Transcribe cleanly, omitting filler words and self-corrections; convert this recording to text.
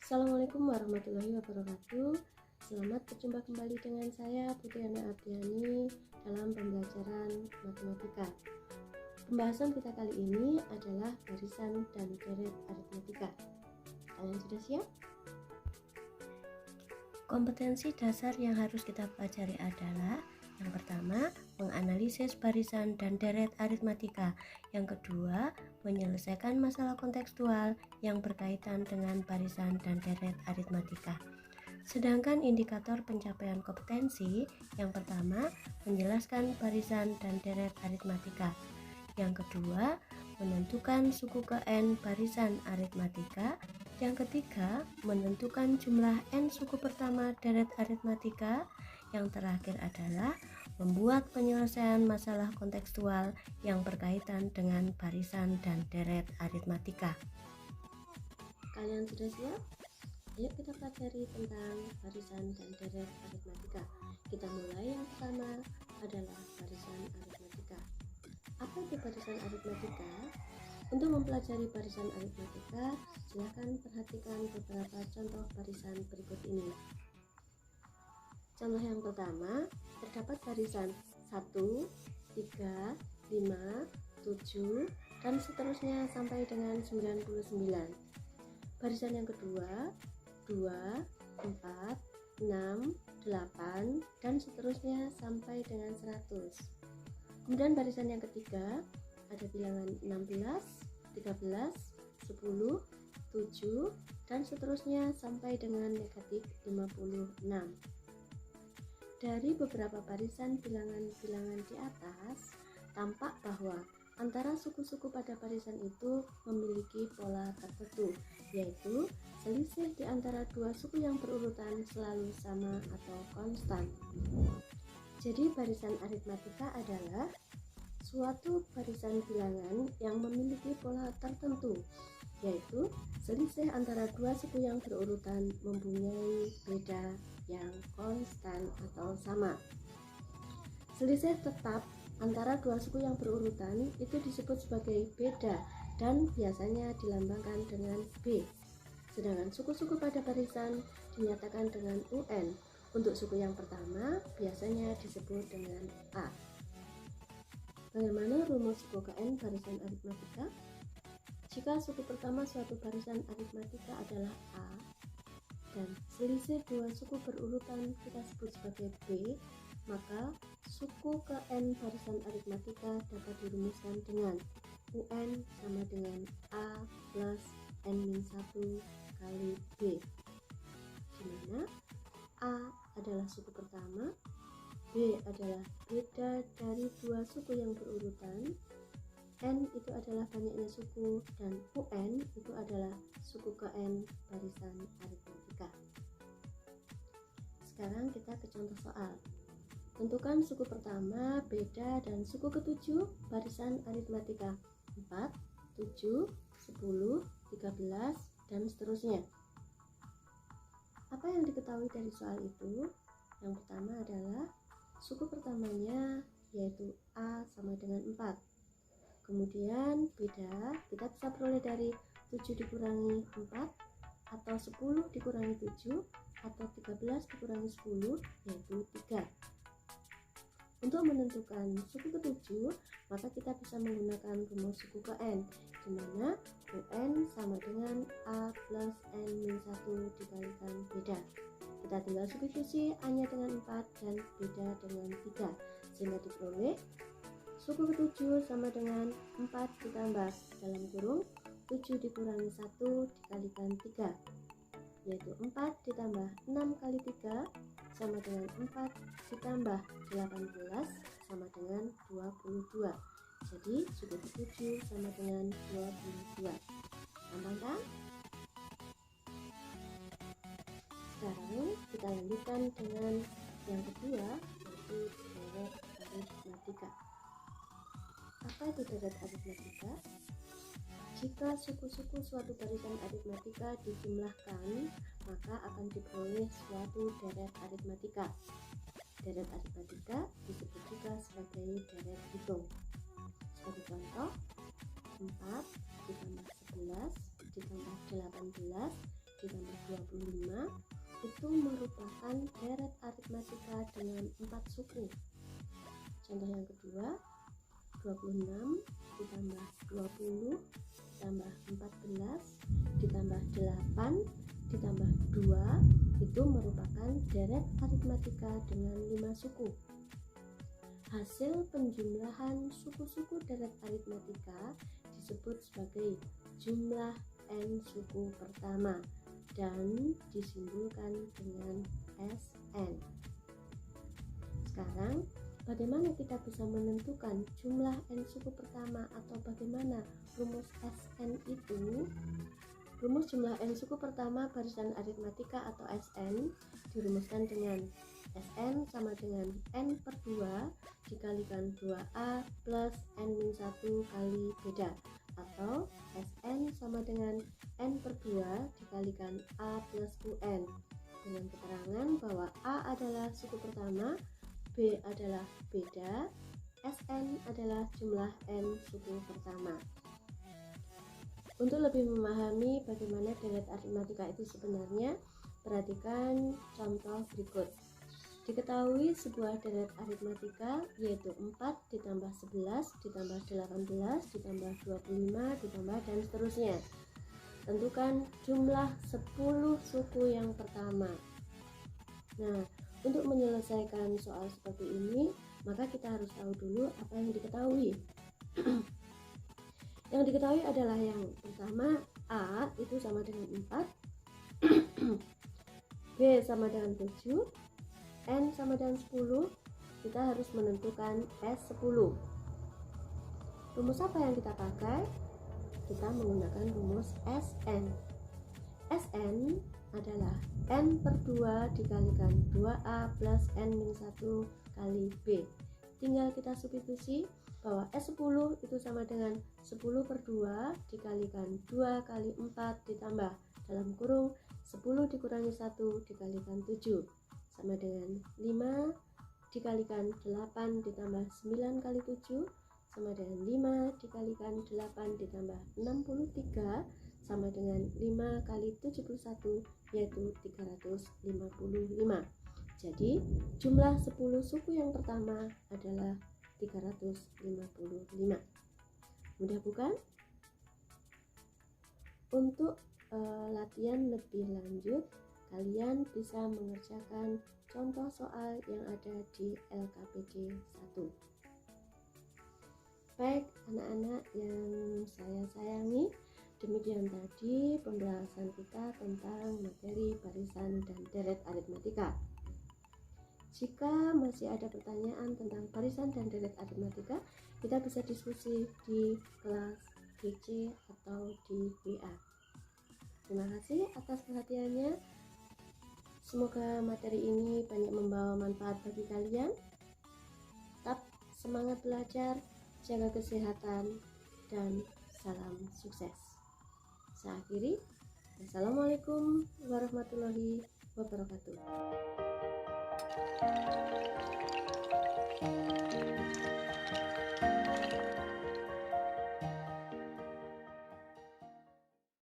Assalamualaikum warahmatullahi wabarakatuh. Selamat berjumpa kembali dengan saya Putri Ana Ardiani dalam pembelajaran matematika. Pembahasan kita kali ini adalah barisan dan deret aritmatika. Kalian sudah siap? Kompetensi dasar yang harus kita pelajari adalah: yang pertama, menganalisis barisan dan deret aritmatika. Yang kedua, menyelesaikan masalah kontekstual yang berkaitan dengan barisan dan deret aritmatika. Sedangkan indikator pencapaian kompetensi, yang pertama, menjelaskan barisan dan deret aritmatika. Yang kedua, menentukan suku ke n barisan aritmatika. Yang ketiga, menentukan jumlah n suku pertama deret aritmatika. Yang terakhir adalah membuat penyelesaian masalah kontekstual yang berkaitan dengan barisan dan deret aritmatika. Kalian sudah siap? Ayo kita pelajari tentang barisan dan deret aritmatika. Kita mulai. Yang pertama adalah barisan aritmatika. Apa itu barisan aritmatika? Untuk mempelajari barisan aritmatika, silakan perhatikan beberapa contoh barisan berikut ini. Contoh yang pertama, terdapat barisan 1, 3, 5, 7, dan seterusnya sampai dengan 99. Barisan yang kedua, 2, 4, 6, 8, dan seterusnya sampai dengan 100. Kemudian barisan yang ketiga, ada bilangan 16, 13, 10, 7, dan seterusnya sampai dengan negatif 56. Dari beberapa barisan bilangan-bilangan di atas, tampak bahwa antara suku-suku pada barisan itu memiliki pola tertentu, yaitu selisih di antara dua suku yang berurutan selalu sama atau konstan. Jadi barisan aritmatika adalah suatu barisan bilangan yang memiliki pola tertentu, yaitu selisih antara dua suku yang berurutan mempunyai beda yang konstan atau sama. Selisih tetap antara dua suku yang berurutan itu disebut sebagai beda dan biasanya dilambangkan dengan B. Sedangkan suku-suku pada barisan dinyatakan dengan UN. Untuk suku yang pertama biasanya disebut dengan A. Bagaimana rumus suku ke n barisan aritmatika? Jika suku pertama suatu barisan aritmatika adalah A dan selisih dua suku berurutan kita sebut sebagai B, maka suku ke n barisan aritmatika dapat dirumuskan dengan UN sama dengan A plus N-1 kali B, di mana A adalah suku pertama, B adalah beda dari dua suku yang berurutan, N itu adalah banyaknya suku, dan UN itu adalah suku ke n barisan aritmatika. Sekarang kita ke contoh soal. Tentukan suku pertama, beda, dan suku ketujuh barisan aritmatika 4, 7, 10, 13, dan seterusnya. Apa yang diketahui dari soal itu? Yang pertama adalah suku pertamanya yaitu A sama dengan 4. Kemudian beda kita bisa peroleh dari 7 dikurangi 4 atau 10 dikurangi 7 atau 13 dikurangi 10 yaitu 3. Untuk menentukan suku ketujuh, maka kita bisa menggunakan rumus suku ke n, di mana UN sama dengan A plus N-1 dikalikan beda. Kita tinggal substitusi A-nya dengan 4 dan beda dengan 3, sehingga diperoleh suku ketujuh sama dengan 4 ditambah dalam kurung 7 dikurangi 1 dikalikan 3, yaitu 4 ditambah 6 kali 3 sama dengan 4 ditambah 18 sama dengan 22. Jadi suku ketujuh sama dengan 22. Gampang kan? Sekarang kita lanjutkan dengan yang kedua, yaitu deret Apa itu deret aritmatika? Jika suku-suku suatu barisan aritmatika dijumlahkan, maka akan diperoleh suatu deret aritmatika. Deret aritmatika disebut juga sebagai deret hitung. Sebagai contoh, 4 ditambah 11 ditambah 18 ditambah 25 itu merupakan deret aritmatika dengan 4 suku. Contoh yang kedua, 26 ditambah 20 ditambah 14 ditambah 8 ditambah 2 itu merupakan deret aritmatika dengan 5 suku. Hasil penjumlahan suku-suku deret aritmatika disebut sebagai jumlah n suku pertama dan disimbolkan dengan Sn. Sekarang, bagaimana kita bisa menentukan jumlah n suku pertama atau bagaimana rumus Sn itu? Rumus jumlah n suku pertama barisan aritmatika atau Sn dirumuskan dengan Sn sama dengan n per 2 dikalikan 2a plus n-1 kali beda, atau Sn sama dengan n per 2 dikalikan a plus un, dengan keterangan bahwa a adalah suku pertama, b adalah beda, Sn adalah jumlah n suku pertama. Untuk lebih memahami bagaimana deret aritmatika itu sebenarnya, perhatikan contoh berikut. Diketahui sebuah deret aritmatika yaitu 4 ditambah 11 ditambah 18 ditambah 25 ditambah dan seterusnya. Tentukan jumlah 10 suku yang pertama. Nah, untuk menyelesaikan soal seperti ini, maka kita harus tahu dulu apa yang diketahui. Yang diketahui adalah yang pertama, A itu sama dengan 4, B sama dengan 7, N sama dengan 10. Kita harus menentukan S10. Rumus apa yang kita pakai? Kita menggunakan rumus Sn. Sn adalah n per 2 dikalikan 2a plus n-1 kali b. Tinggal kita substitusi bahwa S10 itu sama dengan 10 per 2 dikalikan 2 kali 4 ditambah dalam kurung 10 dikurangi 1 dikalikan 7 sama dengan 5 dikalikan 8 ditambah 9 kali 7 sama dengan 5 dikalikan 8 ditambah 63 sama dengan 5 kali 71 yaitu 355. Jadi jumlah 10 suku yang pertama adalah 355. Mudah bukan? Untuk latihan lebih lanjut, kalian bisa mengerjakan contoh soal yang ada di LKPD 1. Baik anak-anak yang saya sayangi, demikian tadi pembahasan kita tentang materi barisan dan deret aritmatika. Jika masih ada pertanyaan tentang barisan dan deret aritmatika, kita bisa diskusi di kelas GC atau di WA. Terima kasih atas perhatiannya. Semoga materi ini banyak membawa manfaat bagi kalian. Tetap semangat belajar, jaga kesehatan, dan salam sukses. Saya akhiri. Assalamualaikum warahmatullahi wabarakatuh.